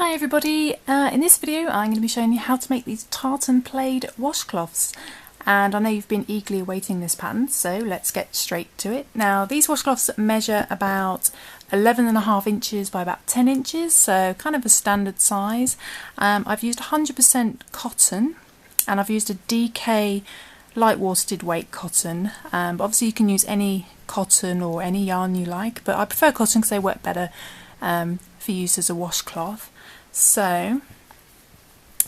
Hi everybody, in this video I'm going to be showing you how to make these Tartan Plaid washcloths, and I know you've been eagerly awaiting this pattern, so let's get straight to it. Now these washcloths measure about 11.5 inches by about 10 inches, so kind of a standard size. I've used 100% cotton and I've used a DK light worsted weight cotton, but obviously you can use any cotton or any yarn you like, but I prefer cotton because they work better for use as a washcloth. So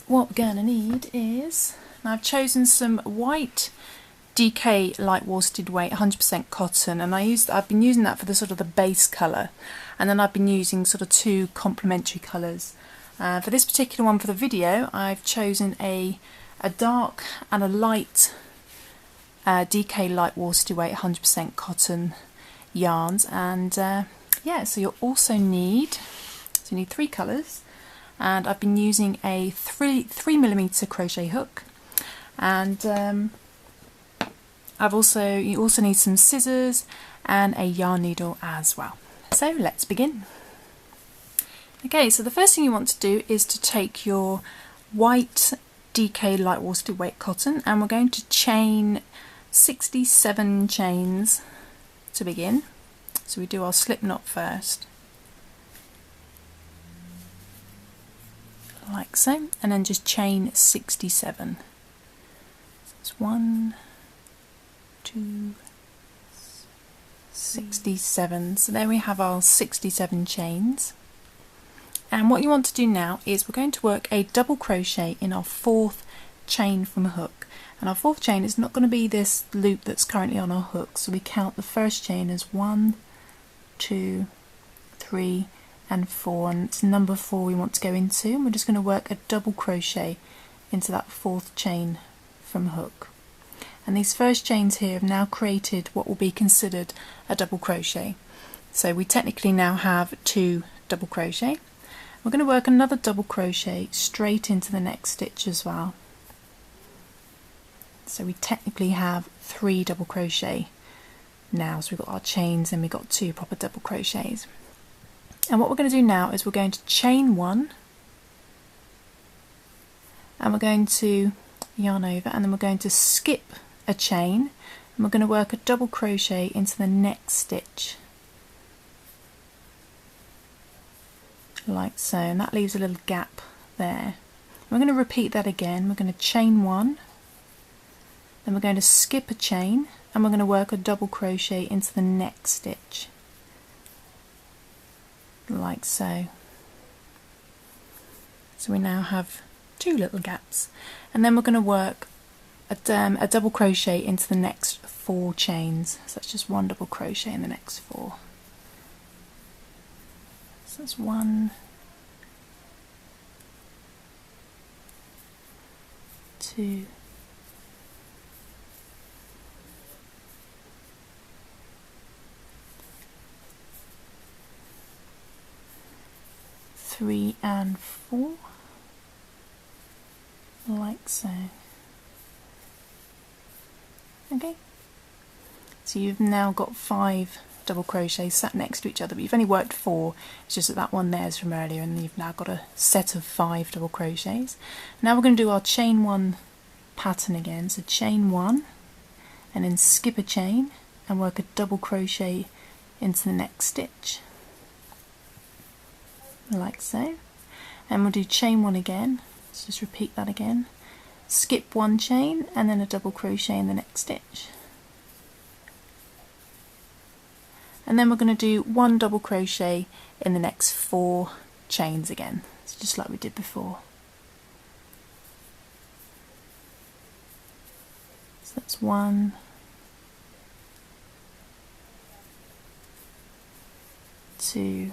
what we're going to need is, I've chosen some white DK light worsted weight 100% cotton, and I've been using that for the sort of the base colour, and then I've been using sort of two complementary colours. For this particular one for the video I've chosen a dark and a light DK light worsted weight 100% cotton yarns, and yeah, so you'll also need, you need three colours, and I've been using a 3mm crochet hook, and you also need some scissors and a yarn needle as well. So let's begin. Okay, so the first thing you want to do is to take your white DK light worsted weight cotton, and we're going to chain 67 chains to begin. So we do our slip knot first, like so, and then just chain 67. So it's 1, 2, 67. So there we have our 67 chains. And what you want to do now is we're going to work a double crochet in our fourth chain from a hook. And our fourth chain is not going to be this loop that's currently on our hook, so we count the first chain as 1, 2, 3 and 4, and it's number 4 we want to go into, and we're just going to work a double crochet into that fourth chain from hook. And these first chains here have now created what will be considered a double crochet, so we technically now have 2 double crochet. We're going to work another double crochet straight into the next stitch as well, so we technically have 3 double crochet now. So we've got our chains and we've got 2 proper double crochets. And what we're going to do now is we're going to chain 1, and we're going to yarn over, and then we're going to skip a chain, and we're going to work a double crochet into the next stitch, like so, and that leaves a little gap there. We're going to repeat that again. We're going to chain 1, then we're going to skip a chain, and we're going to work a double crochet into the next stitch, like so. So we now have 2 little gaps, and then we're going to work a double crochet into the next 4 chains. So that's just 1 double crochet in the next 4. So that's 1, 2, 3 and 4, like so. Okay, so you've now got 5 double crochets sat next to each other, but you've only worked 4. It's just that one there's from earlier, and you've now got a set of 5 double crochets. Now we're going to do our chain 1 pattern again, so chain 1 and then skip a chain and work a double crochet into the next stitch, like so. And we'll do chain 1 again, let's just repeat that again, skip 1 chain and then a double crochet in the next stitch, and then we're going to do 1 double crochet in the next 4 chains again, so just like we did before. So that's 1, 2,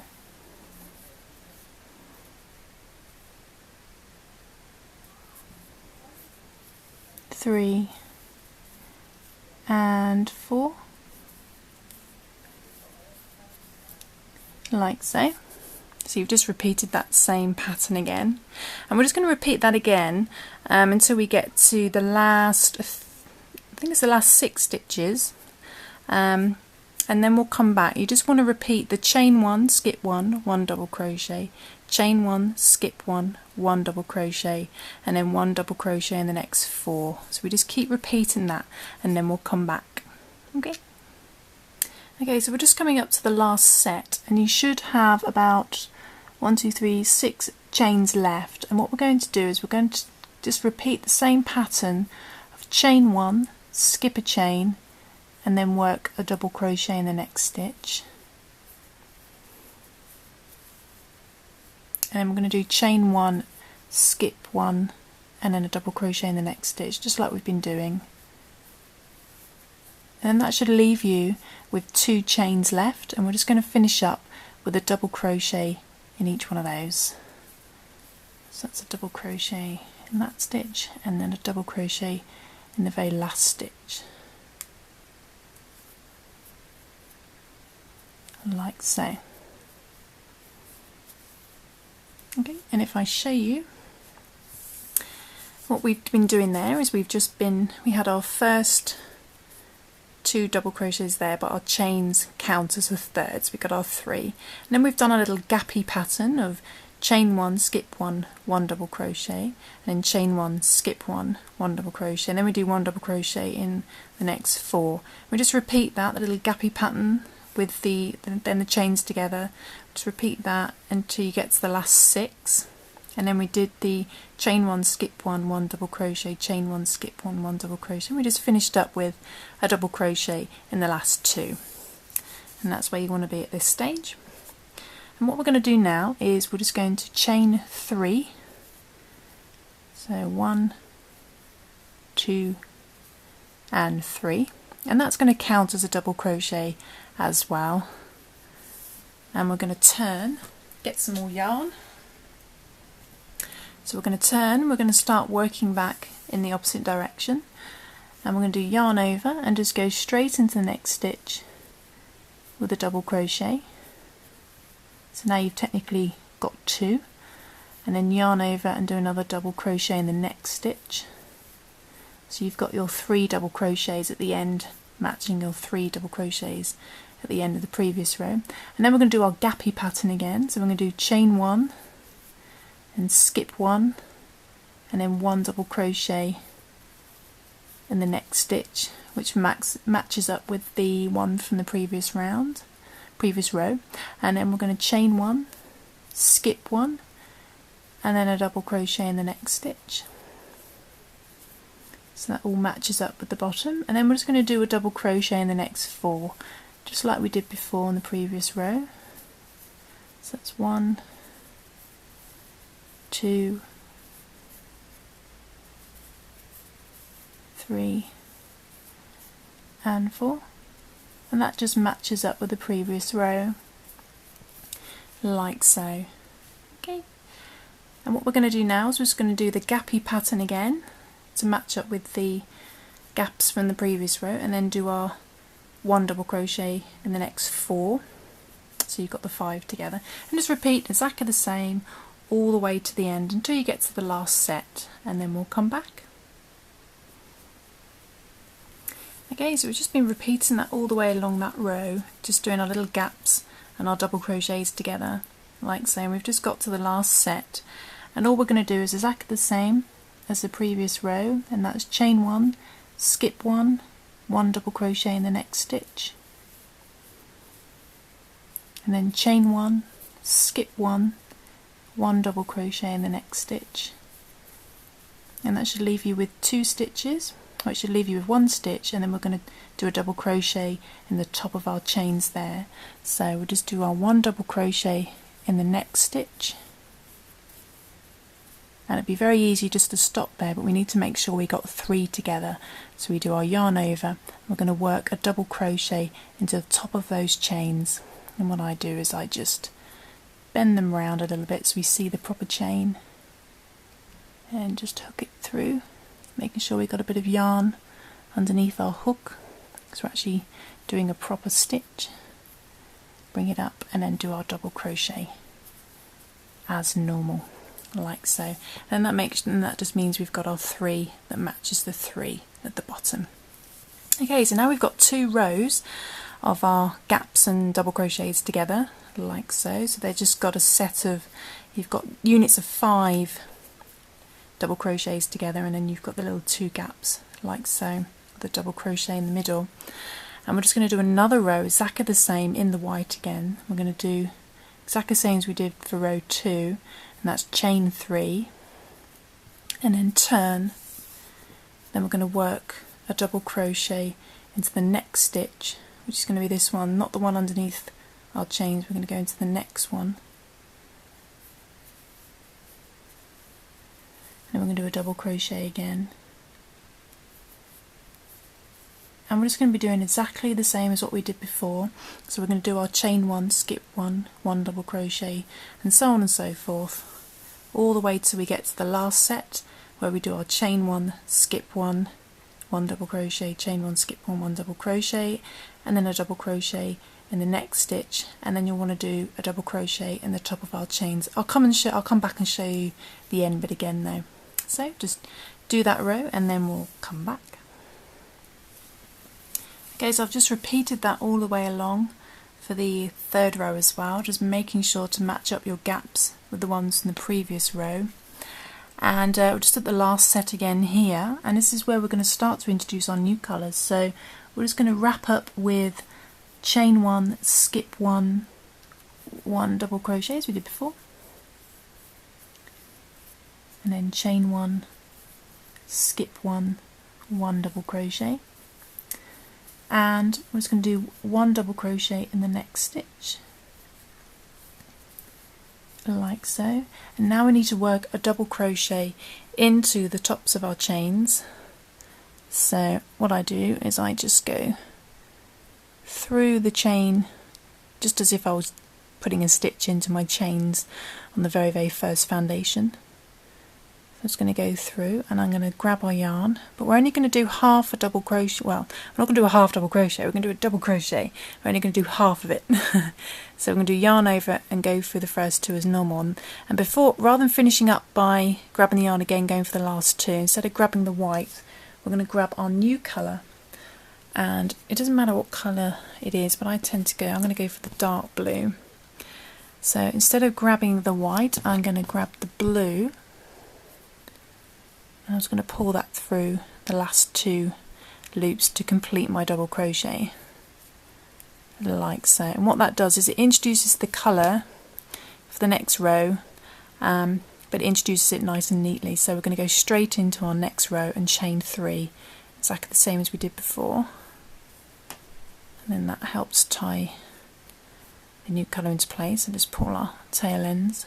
3 and 4, like so. So you've just repeated that same pattern again, and we're just going to repeat that again until we get to the last, I think it's the last 6 stitches, and and then we'll come back. You just want to repeat the chain 1, skip 1, 1 double crochet, chain 1, skip 1, 1 double crochet, and then 1 double crochet in the next 4. So we just keep repeating that, and then we'll come back. Okay, so we're just coming up to the last set, and you should have about 1, 2, 3, 6 chains left. And what we're going to do is we're going to just repeat the same pattern of chain 1, skip a chain, and then work a double crochet in the next stitch. And then we're going to do chain 1, skip 1, and then a double crochet in the next stitch, just like we've been doing. And then that should leave you with 2 chains left, and we're just going to finish up with a double crochet in each one of those. So that's a double crochet in that stitch, and then a double crochet in the very last stitch, like so. Okay, and if I show you what we've been doing there is we had our first 2 double crochets there, but our chains count as a third, so we got our 3. And then we've done a little gappy pattern of chain 1, skip 1, 1 double crochet, and then chain 1, skip 1, 1 double crochet, and then we do 1 double crochet in the next 4. We just repeat that, the little gappy pattern with then the chains together. Just repeat that until you get to the last 6. And then we did the chain 1, skip 1, 1 double crochet, chain 1, skip 1, 1 double crochet, and we just finished up with a double crochet in the last 2. And that's where you want to be at this stage. And what we're going to do now is we're just going to chain 3. So 1, 2 and 3, and that's going to count as a double crochet as well. And we're going to turn, get some more yarn. So we're going to turn, we're going to start working back in the opposite direction, and we're going to do yarn over and just go straight into the next stitch with a double crochet. So now you've technically got 2, and then yarn over and do another double crochet in the next stitch. So you've got your 3 double crochets at the end, matching your 3 double crochets at the end of the previous row. And then we're going to do our gappy pattern again. So we're going to do chain 1 and skip 1, and then 1 double crochet in the next stitch, which matches up with the one from the previous row. And then we're going to chain 1, skip 1, and then a double crochet in the next stitch. So that all matches up with the bottom, and then we're just going to do a double crochet in the next 4, just like we did before in the previous row. So that's 1, 2, 3 and 4, and that just matches up with the previous row, like so. Okay, and what we're going to do now is we're just going to do the gappy pattern again to match up with the gaps from the previous row, and then do our 1 double crochet in the next 4, so you've got the 5 together, and just repeat exactly the same all the way to the end until you get to the last set, and then we'll come back. Okay, so we've just been repeating that all the way along that row, just doing our little gaps and our double crochets together, like so. And we've just got to the last set, and all we're going to do is exactly the same as the previous row, and that's chain 1, skip 1, 1 double crochet in the next stitch, and then chain 1, skip 1, 1 double crochet in the next stitch, and that should leave you with 2 stitches, or it should leave you with 1 stitch, and then we're going to do a double crochet in the top of our chains there. So we'll just do our 1 double crochet in the next stitch, and it'd be very easy just to stop there, but we need to make sure we got 3 together. So we do our yarn over, we're going to work a double crochet into the top of those chains, and what I do is I just bend them around a little bit so we see the proper chain, and just hook it through, making sure we got a bit of yarn underneath our hook, because we're actually doing a proper stitch. Bring it up and then do our double crochet as normal, like so. And that just means we've got our 3 that matches the 3 at the bottom. Okay, so now we've got 2 rows of our gaps and double crochets together, like so. So they've just got a set of, you've got units of 5 double crochets together, and then you've got the little 2 gaps, like so, the double crochet in the middle. And we're just going to do another row exactly the same in the white again. We're going to do exactly the same as we did for row 2, and that's chain 3, and then turn. Then we're going to work a double crochet into the next stitch, which is going to be this one, not the one underneath our chains. We're going to go into the next one, and we're going to do a double crochet again. And we're just going to be doing exactly the same as what we did before. So we're going to do our chain 1, skip 1, 1 double crochet, and so on and so forth, all the way till we get to the last set, where we do our chain 1, skip 1, 1 double crochet, chain 1, skip 1, 1 double crochet, and then a double crochet in the next stitch, and then you'll want to do a double crochet in the top of our chains. I'll come back and show you the end bit again though. So just do that row and then we'll come back. Okay, so I've just repeated that all the way along for the 3rd row as well, just making sure to match up your gaps with the ones in the previous row. And we're just at the last set again here, and this is where we're going to start to introduce our new colours. So we're just going to wrap up with chain 1, skip 1, 1 double crochet as we did before, and then chain 1, skip 1, 1 double crochet, and we're just going to do 1 double crochet in the next stitch, like so. And now we need to work a double crochet into the tops of our chains. So what I do is I just go through the chain just as if I was putting a stitch into my chains on the very first foundation. I'm just going to go through and I'm going to grab our yarn, but we're only going to do half a double crochet. Well, we're not going to do a half double crochet, we're going to do a double crochet. We're only going to do half of it. So we're going to do yarn over and go through the first 2 as normal. And before, rather than finishing up by grabbing the yarn again, going for the last 2, instead of grabbing the white, we're going to grab our new colour. And it doesn't matter what colour it is, but I'm going to go for the dark blue. So instead of grabbing the white, I'm going to grab the blue. And I'm just going to pull that through the last 2 loops to complete my double crochet, like so. And what that does is it introduces the colour for the next row, but it introduces it nice and neatly. So we're going to go straight into our next row and chain 3, exactly the same as we did before. And then that helps tie the new colour into place, and just pull our tail ends,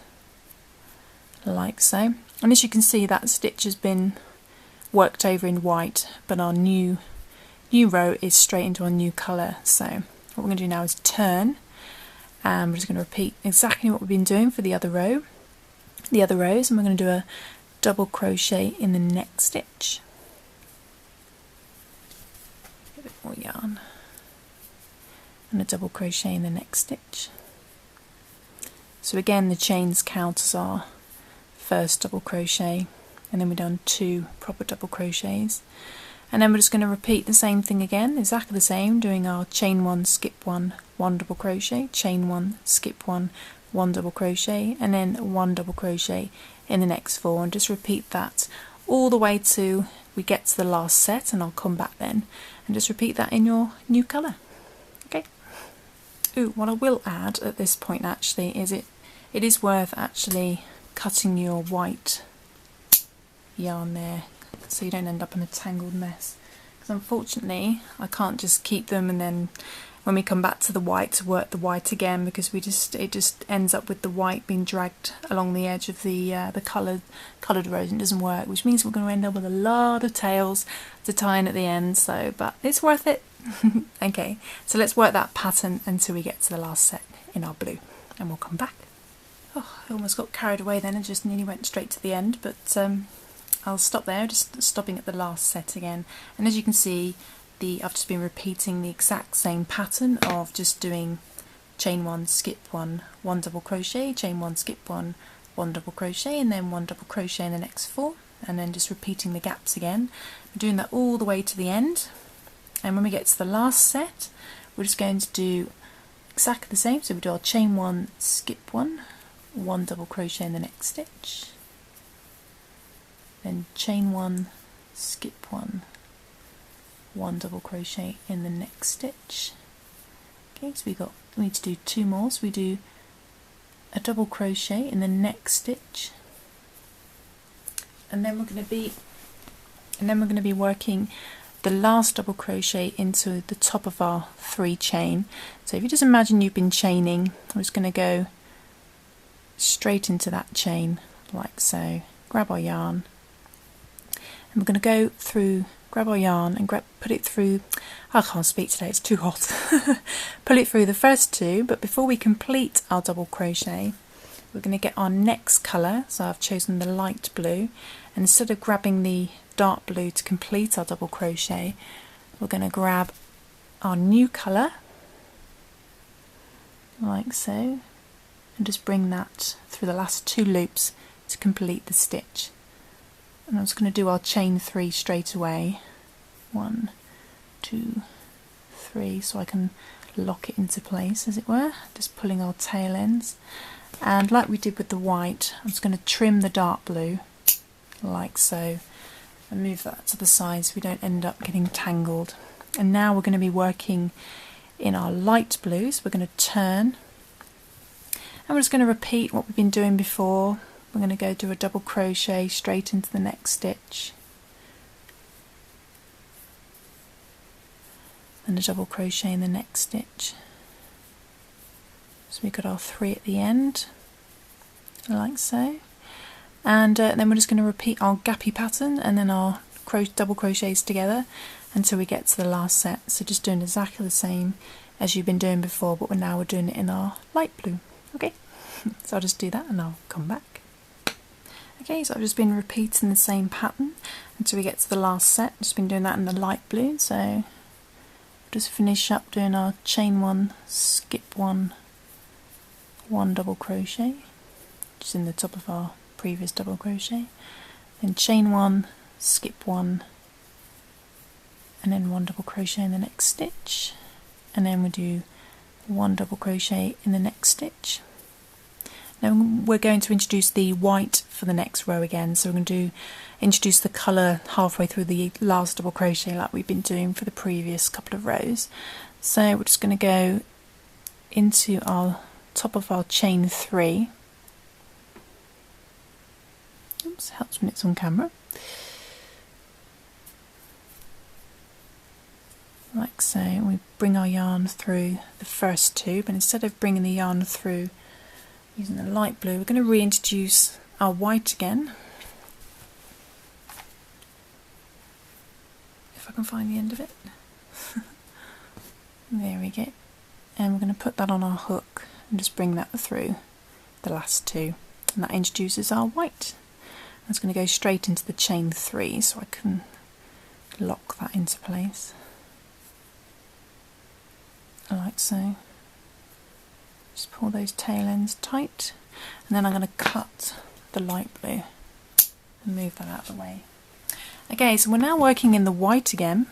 like so. And as you can see, that stitch has been worked over in white, but our new row is straight into our new colour. So what we're going to do now is turn, and we're just going to repeat exactly what we've been doing for the other rows, and we're going to do a double crochet in the next stitch. A bit more yarn, and a double crochet in the next stitch. So again, the chains count as our first double crochet, and then we've done 2 proper double crochets, and then we're just going to repeat the same thing again, exactly the same, doing our chain 1, skip 1, 1 double crochet, chain 1, skip 1, 1 double crochet, and then 1 double crochet in the next 4, and just repeat that all the way to we get to the last set, and I'll come back then and just repeat that in your new colour. Okay. Ooh, what I will add at this point actually is it is worth actually cutting your white yarn there so you don't end up in a tangled mess, because unfortunately I can't just keep them and then when we come back to the white to work the white again, because it just ends up with the white being dragged along the edge of the coloured rows, and it doesn't work, which means we're going to end up with a lot of tails to tie in at the end. So, but it's worth it. Okay, so let's work that pattern until we get to the last set in our blue, and we'll come back. Oh, I almost got carried away then and just nearly went straight to the end, but I'll stop there, just stopping at the last set again. And as you can see, I've just been repeating the exact same pattern of just doing chain 1, skip 1, 1 double crochet, chain 1, skip 1, 1 double crochet, and then 1 double crochet in the next 4, and then just repeating the gaps again. We're doing that all the way to the end, and when we get to the last set, we're just going to do exactly the same. So we do our chain 1, skip 1, 1 double crochet in the next stitch, then chain 1, skip 1, 1 double crochet in the next stitch. Okay, so we need to do 2 more. So we do a double crochet in the next stitch, and then we're going to be working the last double crochet into the top of our 3 chain. So if you just imagine you've been chaining, I'm just going to go straight into that chain like so. Grab our yarn, and we're going to go through, grab our yarn and put it through, I can't speak today, it's too hot. Pull it through the first 2, but before we complete our double crochet, we're going to get our next colour. So I've chosen the light blue, and instead of grabbing the dark blue to complete our double crochet, we're going to grab our new colour like so, and just bring that through the last 2 loops to complete the stitch. And I'm just going to do our chain 3 straight away. 1, 2, 3, so I can lock it into place, as it were, just pulling our tail ends. And like we did with the white, I'm just going to trim the dark blue like so, and move that to the side so we don't end up getting tangled. And now we're going to be working in our light blue, so we're going to turn, and we're just going to repeat what we've been doing before. We're going to go do a double crochet straight into the next stitch, and a double crochet in the next stitch. So we've got our 3 at the end, like so. And then we're just going to repeat our gappy pattern and then our double crochets together until we get to the last set. So just doing exactly the same as you've been doing before, but we're doing it in our light blue. Okay, so I'll just do that and I'll come back. Okay, so I've just been repeating the same pattern until we get to the last set. Just been doing that in the light blue. So just finish up doing our chain 1, skip 1, 1 double crochet, just in the top of our previous double crochet, then chain 1, skip 1, and then 1 double crochet in the next stitch, and then we do 1 double crochet in the next stitch. Now we're going to introduce the white for the next row again, so we're going to introduce the colour halfway through the last double crochet like we've been doing for the previous couple of rows. So we're just going to go into our top of our chain 3. Oops, helps when it's on camera. Like so, we bring our yarn through the first 2, but instead of bringing the yarn through using the light blue, we're going to reintroduce our white again. If I can find the end of it. There we go. And we're going to put that on our hook and just bring that through the last 2, and that introduces our white. I'm just going to go straight into the chain 3 so I can lock that into place like so. Just pull those tail ends tight, and then I'm going to cut the light blue and move that out of the way. Okay, so we're now working in the white again,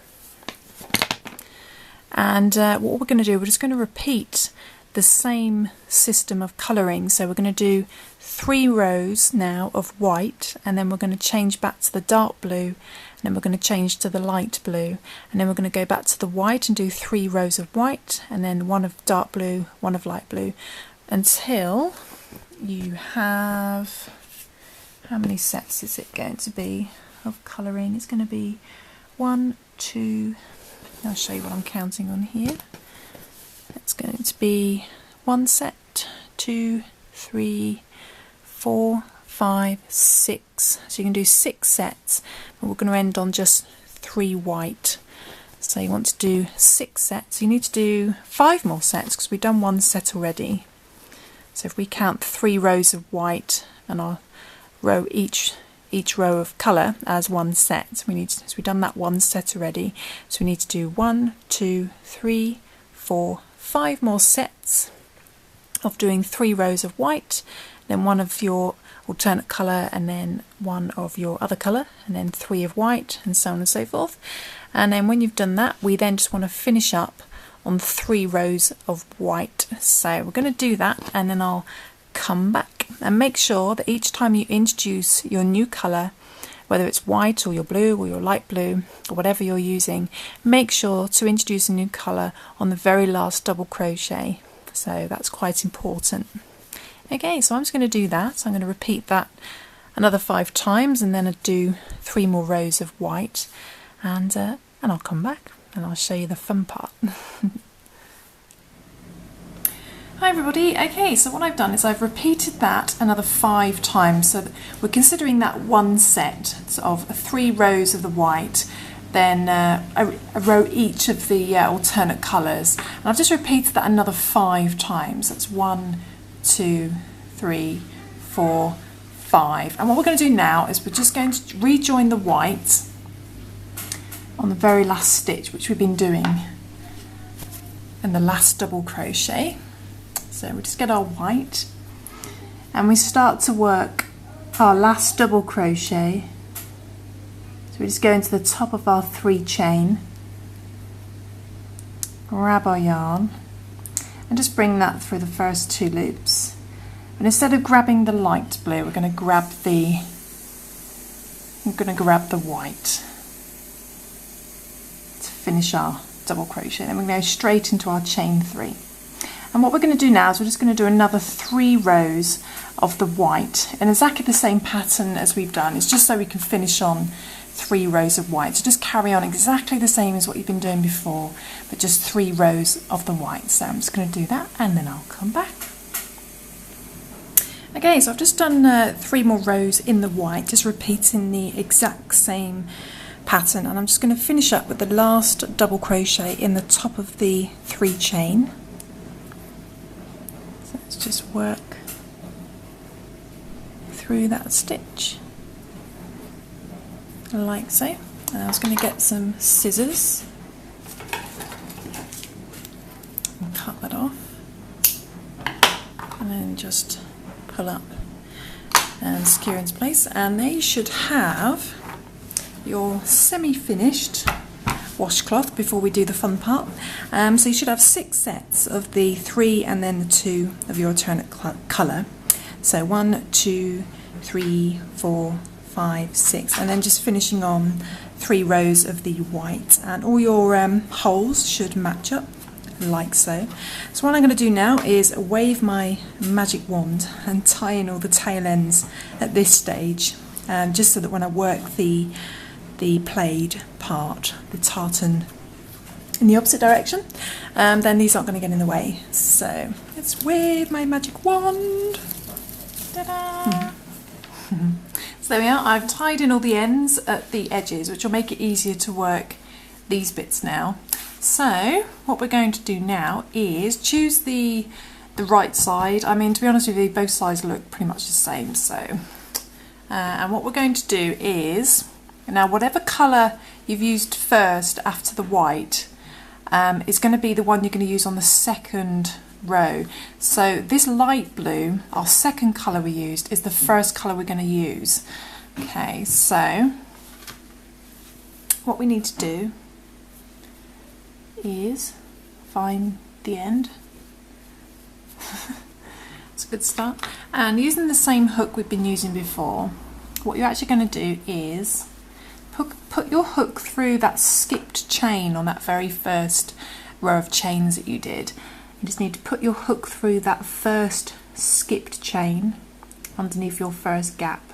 and what we're going to do, we're just going to repeat the same system of colouring. So we're going to do 3 rows now of white, and then we're going to change back to the dark blue, and then we're going to change to the light blue, and then we're going to go back to the white and do 3 rows of white, and then 1 of dark blue, 1 of light blue, until you have, how many sets is it going to be of colouring? It's going to be 1, 2, I'll show you what I'm counting on here. It's going to be 1 set, 2, 3, 4, 5, 6. So you can do 6 sets, but we're going to end on just 3 white. So you want to do 6 sets. You need to do 5 more sets because we've done 1 set already. So if we count 3 rows of white and our row each row of colour as 1 set, so we've done that 1 set already. So we need to do 1, 2, 3, 4, 5 more sets of doing 3 rows of white, then 1 of your alternate colour, and then 1 of your other colour, and then 3 of white, and so on and so forth. And then when you've done that, we then just want to finish up on 3 rows of white. So we're going to do that, and then I'll come back. And make sure that each time you introduce your new colour, whether it's white or your blue or your light blue or whatever you're using, make sure to introduce a new colour on the very last double crochet. So that's quite important. Okay, so I'm just going to do that. I'm going to repeat that another 5 times, and then I'll do 3 more rows of white, and I'll come back and I'll show you the fun part. Hi everybody. Okay, so what I've done is I've repeated that another 5 times, so that we're considering that one set of 3 rows of the white, then a row each of the alternate colours, and I've just repeated that another 5 times. That's 1, 2, 3, 4, 5. And what we're going to do now is we're just going to rejoin the white on the very last stitch, which we've been doing in the last double crochet. So we just get our white and we start to work our last double crochet. So we just go into the top of our 3 chain, grab our yarn and just bring that through the first 2 loops. And instead of grabbing the light blue, we're going to grab the white to finish our double crochet. Then we're going to go straight into our chain 3. And what we're going to do now is we're just going to do another 3 rows of the white in exactly the same pattern as we've done. It's just so we can finish on 3 rows of white. So just carry on exactly the same as what you've been doing before, but just 3 rows of the white. So I'm just going to do that and then I'll come back. Okay, so I've just done 3 more rows in the white, just repeating the exact same pattern, and I'm just going to finish up with the last double crochet in the top of the 3 chain. So let's just work through that stitch like so. And I was going to get some scissors and cut that off, and then just pull up and secure into place. And there you should have your semi-finished washcloth before we do the fun part. So you should have 6 sets of the 3 and then the 2 of your alternate colour. So 1, 2, 3, 4, 5, 6, and then just finishing on 3 rows of the white, and all your holes should match up like so. So what I'm going to do now is wave my magic wand and tie in all the tail ends at this stage, just so that when I work the plaid part, the tartan, in the opposite direction, then these aren't going to get in the way. So let's wave my magic wand. Ta-da! So there we are. I've tied in all the ends at the edges, which will make it easier to work these bits now. So what we're going to do now is choose the right side. I mean, to be honest with you, both sides look pretty much the same. So and what we're going to do is, now whatever colour you've used first after the white is going to be the one you're going to use on the second row. So this light blue, our second colour we used, is the first colour we're going to use. Okay, so what we need to do is find the end. It's a good start. And using the same hook we've been using before, what you're actually going to do is put your hook through that skipped chain on that very first row of chains that you did. You just need to put your hook through that first skipped chain underneath your first gap,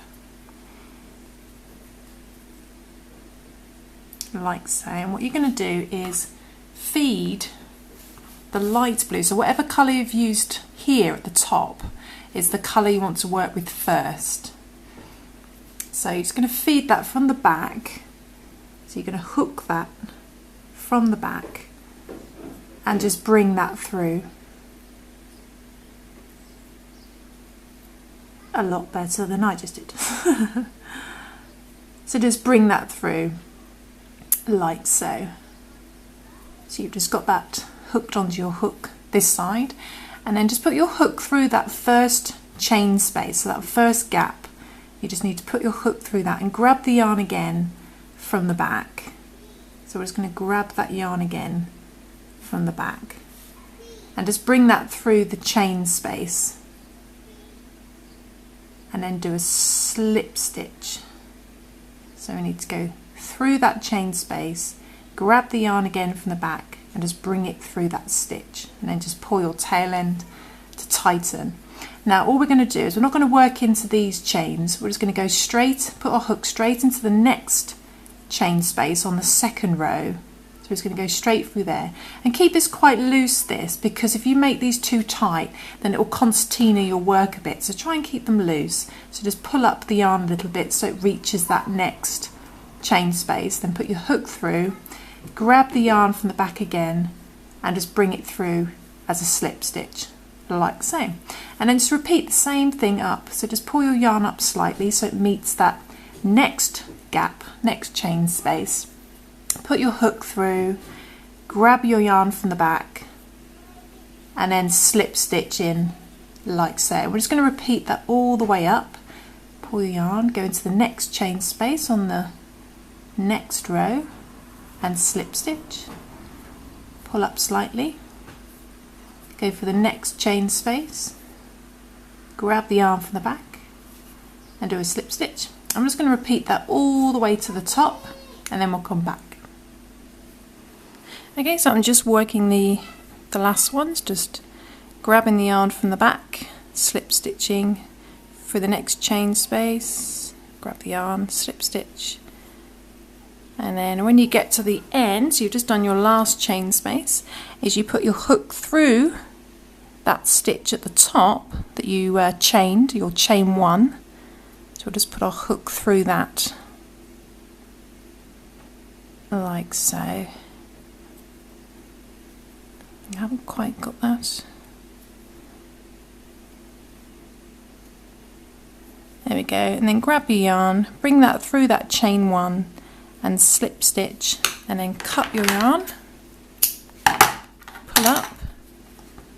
like so. And what you're going to do is feed the light blue, so whatever colour you've used here at the top is the colour you want to work with first. So you're just going to feed that from the back, so you're going to hook that from the back and just bring that through. A lot better than I just did. So just bring that through like so. So you've just got that hooked onto your hook this side, and then just put your hook through that first chain space, so that first gap. You just need to put your hook through that and grab the yarn again from the back. So we're just going to grab that yarn again from the back, and just bring that through the chain space, and then do a slip stitch. So we need to go through that chain space, grab the yarn again from the back and just bring it through that stitch, and then just pull your tail end to tighten. Now all we're going to do is we're not going to work into these chains, we're just going to go straight, put our hook straight into the next chain space on the second row. So it's going to go straight through there, and keep this quite loose, this, because if you make these too tight then it will concertina your work a bit, so try and keep them loose. So just pull up the yarn a little bit so it reaches that next chain space, then put your hook through, grab the yarn from the back again and just bring it through as a slip stitch, like so, and then just repeat the same thing up. So just pull your yarn up slightly so it meets that next gap, next chain space, put your hook through, grab your yarn from the back and then slip stitch in like so. We're just going to repeat that all the way up. Pull your yarn, go into the next chain space on the next row and slip stitch, pull up slightly, go for the next chain space, grab the yarn from the back and do a slip stitch. I'm just going to repeat that all the way to the top and then we'll come back. Okay, so I'm just working the last ones, just grabbing the yarn from the back, slip stitching for the next chain space, grab the yarn, slip stitch, and then when you get to the end, so you've just done your last chain space, is you put your hook through that stitch at the top that you chained, your chain one. So we'll just put our hook through that like so. You haven't quite got that. There we go, and then grab your yarn, bring that through that chain one and slip stitch, and then cut your yarn, pull up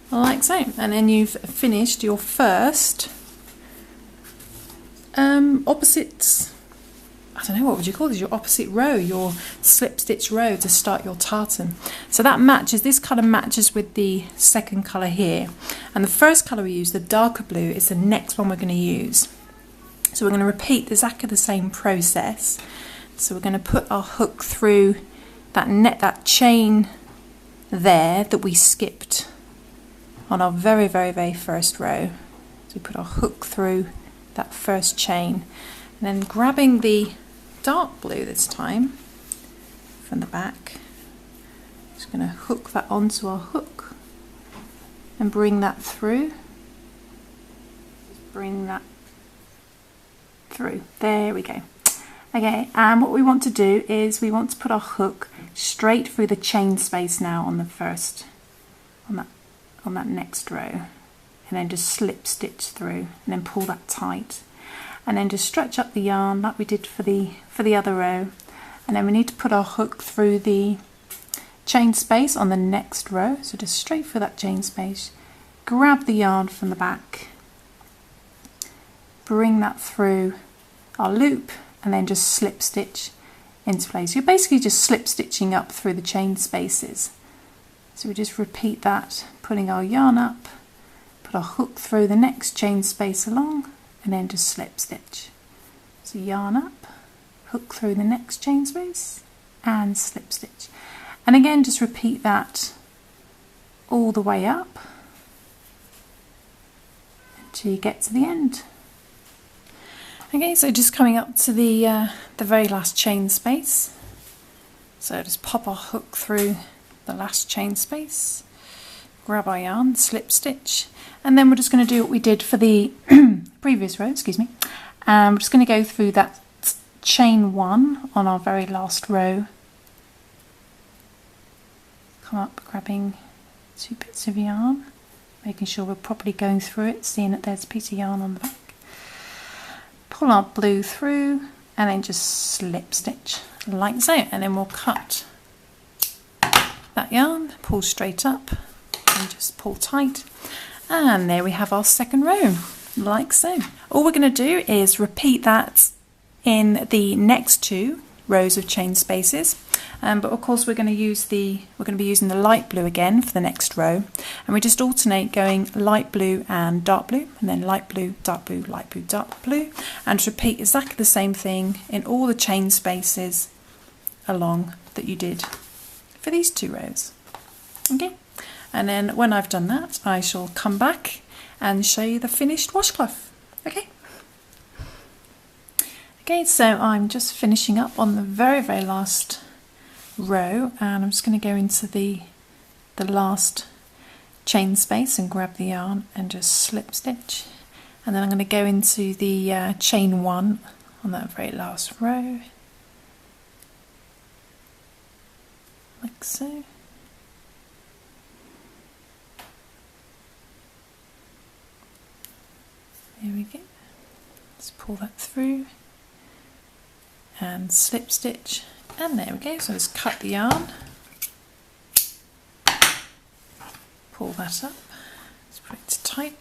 like so, and then you've finished your first opposite, I don't know, what would you call this, your opposite row, your slip stitch row to start your tartan. So that matches, this colour matches with the second colour here, and the first colour we use, the darker blue, is the next one we're going to use. So we're going to repeat exactly the same process. So we're going to put our hook through that chain there that we skipped on our very first row. So we put our hook through that first chain, and then grabbing the dark blue this time from the back, just going to hook that onto our hook and bring that through. Just bring that through. There we go. Okay, and what we want to do is we want to put our hook straight through the chain space now on the first, on that next row, and then just slip stitch through and then pull that tight, and then just stretch up the yarn like we did for the other row, and then we need to put our hook through the chain space on the next row. So just straight through that chain space, grab the yarn from the back, bring that through our loop, and then just slip stitch into place. You're basically just slip stitching up through the chain spaces. So we just repeat that, putting our yarn up, put our hook through the next chain space along, and then just slip stitch. So yarn up, hook through the next chain space, and slip stitch. And again, just repeat that all the way up until you get to the end. Okay, so just coming up to the very last chain space. So just pop our hook through the last chain space, grab our yarn, slip stitch, and then we're just going to do what we did for the previous row, excuse me. We're just going to go through that chain one on our very last row. Come up, grabbing 2 bits of yarn, making sure we're properly going through it, seeing that there's a piece of yarn on the back. Pull our blue through and then just slip stitch like so, and then we'll cut that yarn, pull straight up and just pull tight, and there we have our second row like so. All we're going to do is repeat that in the next 2 rows of chain spaces. but of course we're going to be using the light blue again for the next row, and we just alternate going light blue and dark blue, and then light blue, dark blue, light blue, dark blue, and repeat exactly the same thing in all the chain spaces along that you did for these 2 rows. Okay, and then when I've done that, I shall come back and show you the finished washcloth. Okay, so I'm just finishing up on the very last row, and I'm just going to go into the last chain space and grab the yarn and just slip stitch, and then I'm going to go into the chain 1 on that very last row, like so. There we go. Let's pull that through and slip stitch, and there we go. So let's cut the yarn, pull that up, let's put it tight,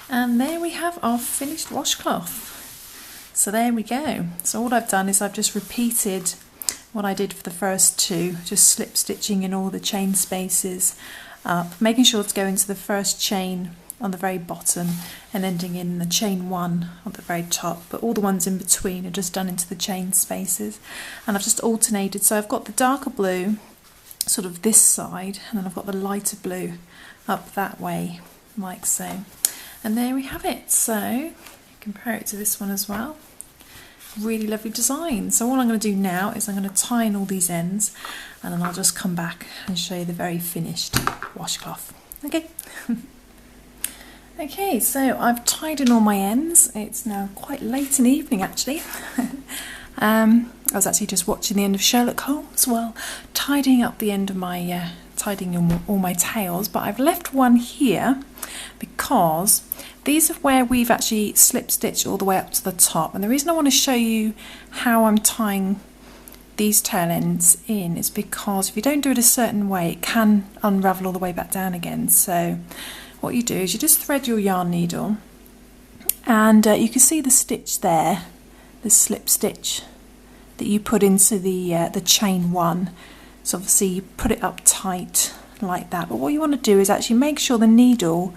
and there we have our finished washcloth. So there we go. So all I've done is I've just repeated what I did for the first 2, just slip stitching in all the chain spaces up, making sure to go into the first chain on the very bottom and ending in the chain 1 at the very top, but all the ones in between are just done into the chain spaces, and I've just alternated. So I've got the darker blue sort of this side, and then I've got the lighter blue up that way, like so, and there we have it. So compare it to this one as well. Really lovely design. So all I'm going to do now is I'm going to tie in all these ends, and then I'll just come back and show you the very finished washcloth. Okay. Okay, so I've tied in all my ends. It's now quite late in the evening actually. I was actually just watching the end of Sherlock Holmes while tidying up the end of my, tidying all my tails, but I've left one here because these are where we've actually slip stitched all the way up to the top, and the reason I want to show you how I'm tying these tail ends in is because if you don't do it a certain way it can unravel all the way back down again. So what you do is you just thread your yarn needle, and you can see the stitch there, the slip stitch that you put into the chain 1. So obviously you put it up tight like that, but what you want to do is actually make sure the needle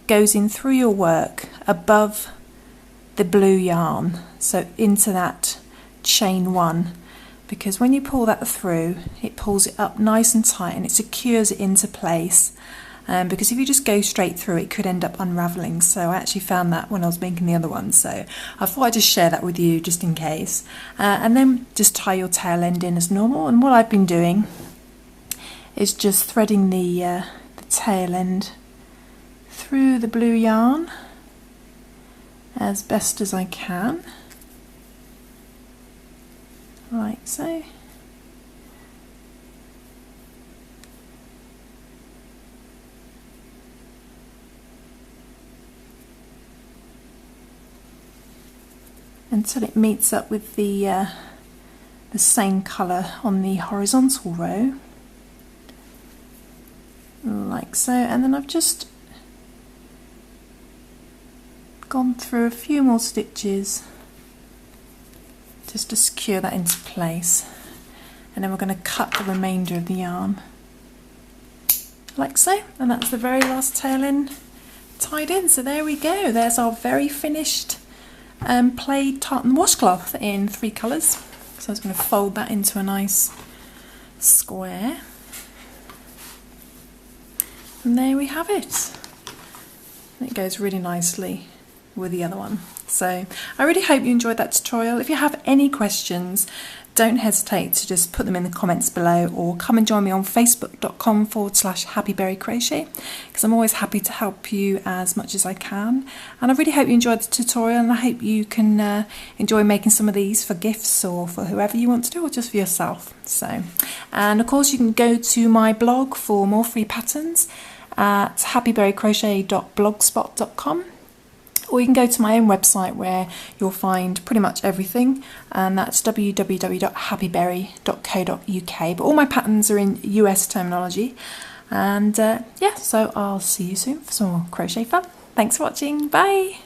goes in through your work above the blue yarn, so into that chain 1, because when you pull that through it pulls it up nice and tight and it secures it into place. Because if you just go straight through it could end up unravelling. So I actually found that when I was making the other one, so I thought I'd just share that with you just in case. And then just tie your tail end in as normal, and what I've been doing is just threading the tail end through the blue yarn as best as I can, like so. Until it meets up with the same colour on the horizontal row, like so. And then I've just gone through a few more stitches just to secure that into place, and then we're going to cut the remainder of the yarn like so, and that's the very last tail end tied in. So there we go, there's our very finished plaid tartan washcloth in 3 colours. So I was going to fold that into a nice square, and there we have it. It goes really nicely with the other one. So I really hope you enjoyed that tutorial. If you have any questions, don't hesitate to just put them in the comments below, or come and join me on facebook.com/HappyBerry Crochet, because I'm always happy to help you as much as I can. And I really hope you enjoyed the tutorial, and I hope you can enjoy making some of these for gifts or for whoever you want to do, or just for yourself. So, and of course you can go to my blog for more free patterns at happyberrycrochet.blogspot.com. Or you can go to my own website where you'll find pretty much everything, and that's www.happyberry.co.uk. But all my patterns are in US terminology. And yeah, so I'll see you soon for some more crochet fun. Thanks for watching. Bye!